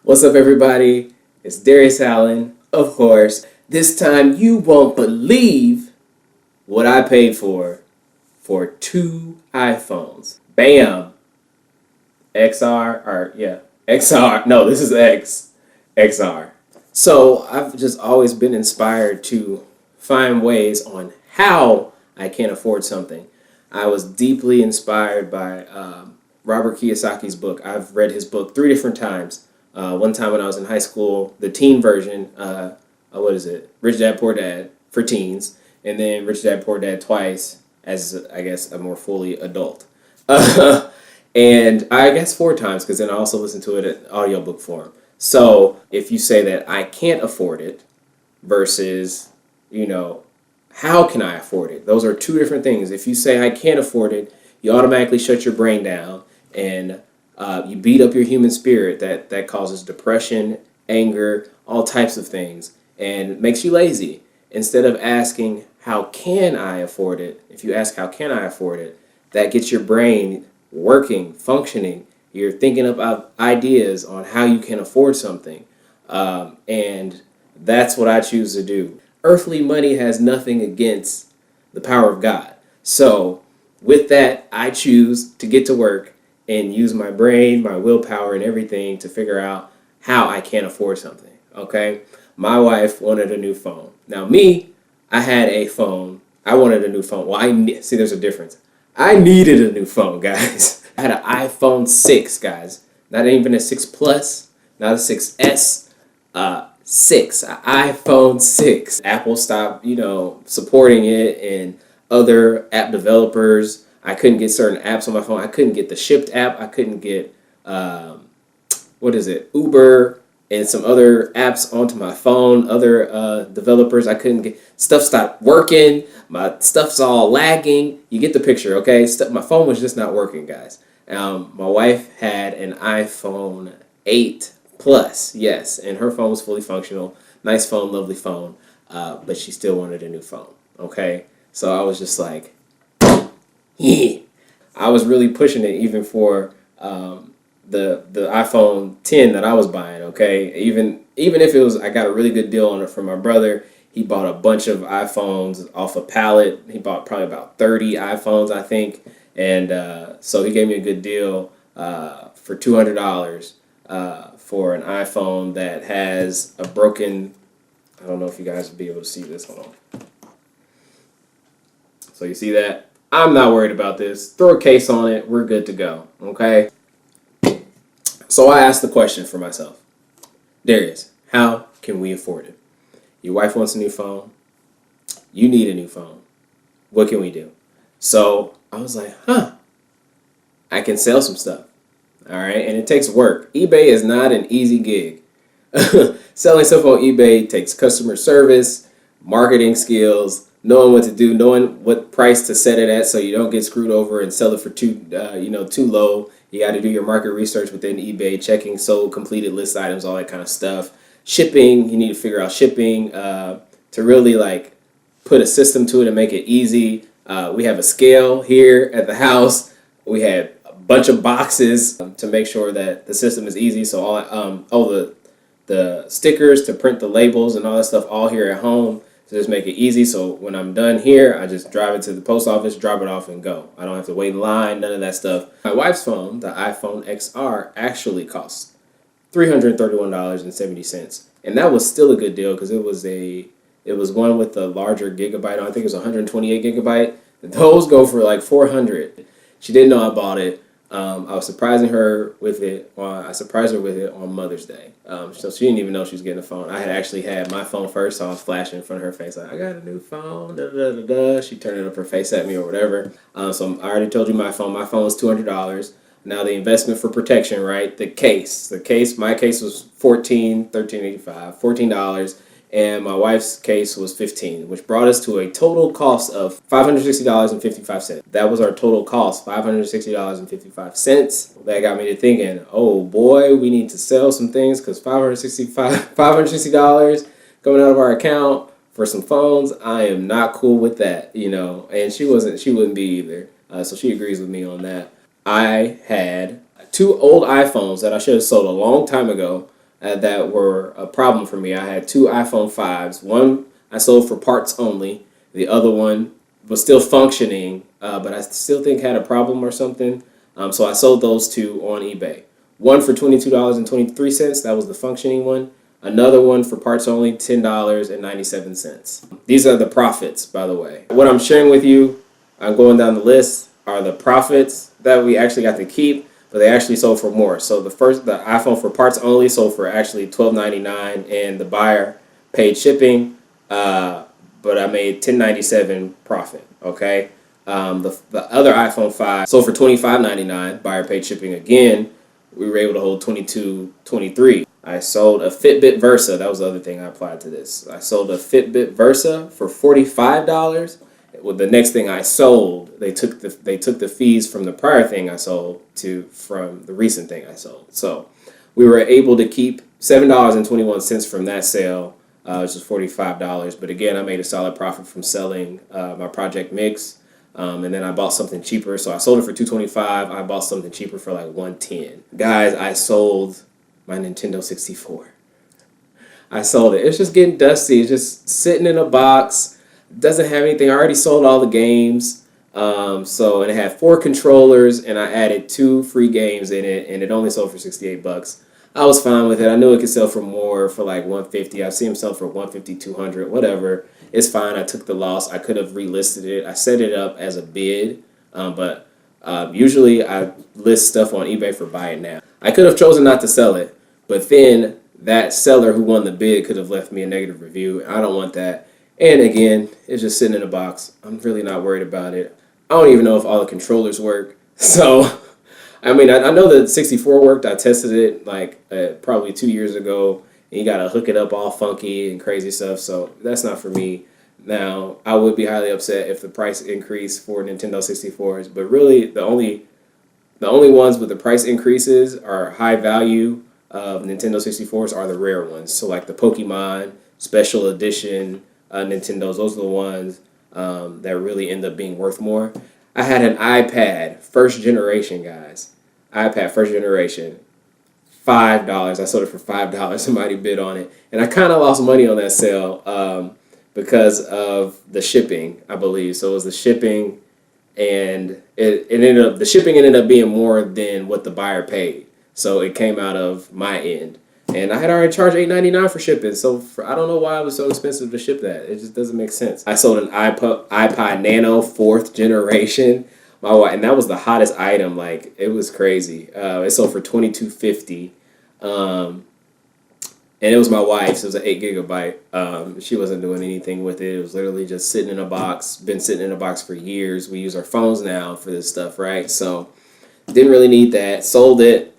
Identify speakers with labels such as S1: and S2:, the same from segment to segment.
S1: What's up, everybody? It's Darius Allen, of course. This time, you won't believe what I paid for two iPhones. Bam! XR. No, this is XR. So I've just always been inspired to find ways on how I can afford something. I was deeply inspired by Robert Kiyosaki's book. I've read his book three different times. One time when I was in high school, the teen version, what is it? Rich Dad Poor Dad for teens, and then Rich Dad Poor Dad twice as, I guess, a more fully adult. And I guess four times because then I also listened to it in audiobook form. So if you say that I can't afford it versus, how can I afford it? Those are two different things. If you say I can't afford it, you automatically shut your brain down and you beat up your human spirit that causes depression, anger, all types of things, and makes you lazy. Instead of asking, how can I afford it? If you ask, how can I afford it? That gets your brain working, functioning. You're thinking about ideas on how you can afford something. And that's what I choose to do. Earthly money has nothing against the power of God. So with that, I choose to get to work and use my brain, my willpower, and everything to figure out how I can afford something. Okay? My wife wanted a new phone. Now me, I had a phone. I wanted a new phone. Well, see, there's a difference. I needed a new phone, guys. I had an iPhone 6, guys. Not even a 6 Plus, not a 6S, 6, an iPhone 6. Apple stopped, supporting it, and other app developers. I couldn't get certain apps on my phone. I couldn't get the Shipped app. I couldn't get, Uber and some other apps onto my phone. Other developers, I couldn't get. Stuff stopped working. My stuff's all lagging. You get the picture, okay? My phone was just not working, guys. My wife had an iPhone 8 Plus, yes, and her phone was fully functional. Nice phone, lovely phone, but she still wanted a new phone, okay? So I was just like, yeah. I was really pushing it even for the iPhone 10 that I was buying, okay? Even if it was, I got a really good deal on it from my brother. He bought a bunch of iPhones off a pallet. He bought probably about 30 iPhones, I think. And so he gave me a good deal for $200 for an iPhone that has a broken, I don't know if you guys will be able to see this. Hold on. So you see that? I'm not worried about this. Throw a case on it. We're good to go. Okay? So I asked the question for myself. Darius, how can we afford it? Your wife wants a new phone. You need a new phone. What can we do? So I was like, I can sell some stuff. All right? And it takes work. eBay is not an easy gig. Selling stuff on eBay takes customer service, marketing skills, knowing what to do, knowing what price to set it at so you don't get screwed over and sell it for too low. You got to do your market research within eBay, checking sold, completed list items, all that kind of stuff. Shipping, you need to figure out shipping to really put a system to it and make it easy. We have a scale here at the house. We had a bunch of boxes to make sure that the system is easy. So all the stickers to print the labels and all that stuff all here at home to just make it easy. So when I'm done here, I just drive it to the post office, drop it off, and go. I don't have to wait in line, none of that stuff. My wife's phone, the iPhone XR, actually costs $331.70, and that was still a good deal because it was one with the larger gigabyte. I think it was 128 gigabyte. Those go for like $400. She didn't know I bought it. I was surprising her with it. I surprised her with it on Mother's Day. So she didn't even know she was getting a phone. I had actually had my phone first, so I was flashing in front of her face like, I got a new phone. Da, da, da, da. She turned up her face at me or whatever. So I already told you my phone. My phone was $200. Now the investment for protection, right? The case. My case was $14, and my wife's case was $15, which brought us to a total cost of $560.55. That was our total cost, $560.55. That got me to thinking, oh boy, we need to sell some things because $560 coming out of our account for some phones, I am not cool with that, And she wouldn't be either. So she agrees with me on that. I had two old iPhones that I should have sold a long time ago that were a problem for me. I had two iPhone 5s. One I sold for parts only. The other one was still functioning, but I still think had a problem or something. So I sold those two on eBay. One for $22.23. That was the functioning one. Another one for parts only, $10.97. These are the profits, by the way. What I'm sharing with you, I'm going down the list, are the profits that we actually got to keep, but they actually sold for more. So the iPhone for parts only sold for actually $12.99, and the buyer paid shipping, but I made $10.97 profit. Okay. The other iPhone 5 sold for $25.99. Buyer paid shipping again. We were able to hold $22.23. I sold a Fitbit Versa. That was the other thing I applied to this. I sold a Fitbit Versa for $45. Well, the next thing I sold, they took the fees from the prior thing I sold from the recent thing I sold. So we were able to keep $7.21 from that sale, which was $45. But again, I made a solid profit from selling my Project Mix. And then I bought something cheaper. So I sold it for $225. I bought something cheaper for like $110. Guys, I sold my Nintendo 64. I sold it. It's just getting dusty. It's just sitting in a box. Doesn't have anything. I already sold all the games. And it had 4 controllers, and I added 2 free games in it, and it only sold for $68. I was fine with it. I knew it could sell for more, for like $150. I've seen them sell for $150, $200, whatever. It's fine. I took the loss. I could have relisted it. I set it up as a bid, but usually I list stuff on eBay for buy it now. I could have chosen not to sell it, but then that seller who won the bid could have left me a negative review. I don't want that. And again, it's just sitting in a box. I'm really not worried about it. I don't even know if all the controllers work. So, I mean, I know the 64 worked. I tested it like probably 2 years ago. And you got to hook it up all funky and crazy stuff. So that's not for me. Now, I would be highly upset if the price increased for Nintendo 64s. But really, the only ones with the price increases are high value of Nintendo 64s are the rare ones. So like the Pokemon Special Edition Nintendos, those are the ones that really end up being worth more. I had an iPad, first generation, guys. iPad, first generation. $5. I sold it for $5. Somebody bid on it. And I kind of lost money on that sale because of the shipping, I believe. So it was the shipping, and the shipping ended up being more than what the buyer paid. So it came out of my end. And I had already charged $8.99 for shipping. So I don't know why it was so expensive to ship that. It just doesn't make sense. I sold an iPod Nano 4th generation. My wife, and that was the hottest item. Like, it was crazy. It sold for $22.50. And it was my wife's. It was an 8 gigabyte. She wasn't doing anything with it. It was literally just sitting in a box. Been sitting in a box for years. We use our phones now for this stuff, right? So didn't really need that. Sold it.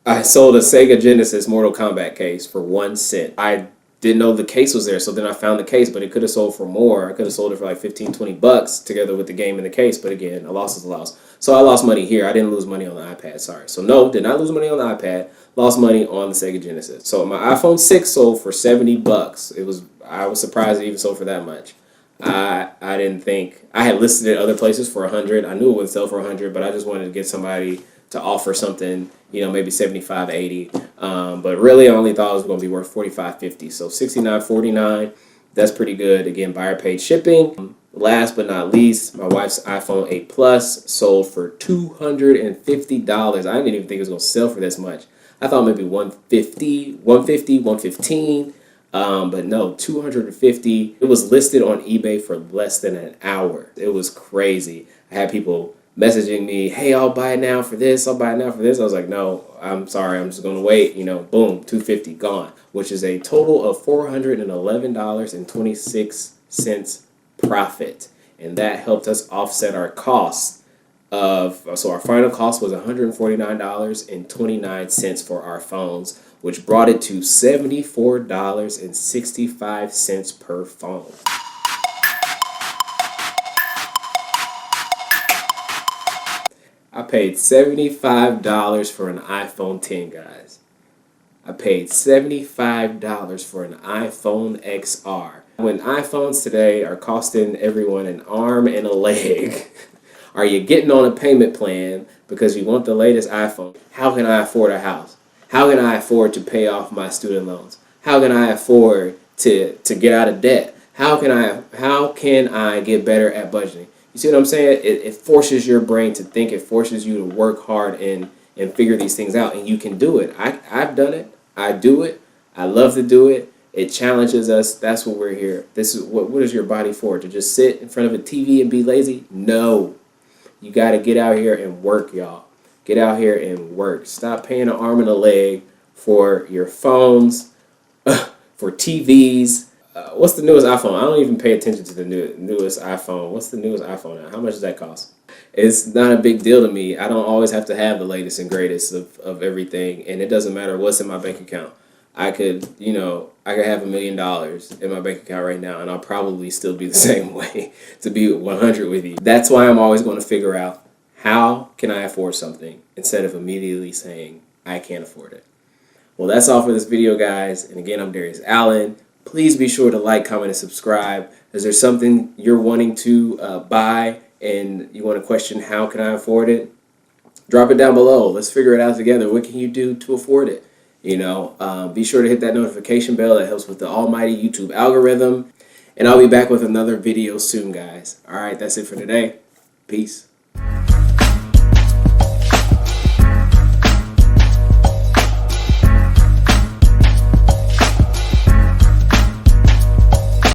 S1: I sold a Sega Genesis Mortal Kombat case for 1 cent. I didn't know the case was there, so then I found the case, but it could have sold for more. I could have sold it for like $15-$20 together with the game and the case, but again, a loss is a loss. So I lost money here. I didn't lose money on the iPad, sorry. So no, did not lose money on the iPad, lost money on the Sega Genesis. So my iPhone 6 sold for $70. I was surprised it even sold for that much. I didn't think, I had listed it other places for $100. I knew it would sell for $100, but I just wanted to get somebody to offer something, maybe $75, $80. But really, I only thought it was going to be worth $45, $50. So $69.49, that's pretty good. Again, buyer paid shipping. Last but not least, my wife's iPhone 8 Plus sold for $250. I didn't even think it was going to sell for this much. I thought maybe $150, $115. But no, $250. It was listed on eBay for less than an hour. It was crazy. I had people messaging me, hey, I'll buy it now for this, I'll buy it now for this. I was like, no, I'm sorry, I'm just going to wait. Boom, $250 gone, which is a total of $411.26 profit. And that helped us offset our costs so our final cost was $149.29 for our phones, which brought it to $74.65 per phone. I paid $75 for an iPhone 10, guys. I paid $75 for an iPhone XR. When iPhones today are costing everyone an arm and a leg, are you getting on a payment plan because you want the latest iPhone? How can I afford a house? How can I afford to pay off my student loans? How can I afford to get out of debt? How can I get better at budgeting? You see what I'm saying? It forces your brain to think. It forces you to work hard and figure these things out, and you can do it. I've done it. I do it. I love to do it. It challenges us. That's what we're here. This is what is your body for? To just sit in front of a TV and be lazy? No. You got to get out here and work, y'all. Get out here and work. Stop paying an arm and a leg for your phones, for TVs. What's the newest iPhone? I don't even pay attention to the newest iPhone. What's the newest iPhone now? How much does that cost? It's not a big deal to me. I don't always have to have the latest and greatest of everything, and it doesn't matter what's in my bank account. I could have $1 million in my bank account right now, and I'll probably still be the same way, to be 100 with you. That's why I'm always going to figure out, how can I afford something, instead of immediately saying I can't afford it. Well, that's all for this video, guys. And again, I'm Darius Allen. Please be sure to like, comment, and subscribe. Is there something you're wanting to buy and you want to question, how can I afford it? Drop it down below. Let's figure it out together. What can you do to afford it? Be sure to hit that notification bell. That helps with the almighty YouTube algorithm. And I'll be back with another video soon, guys. All right, that's it for today. Peace.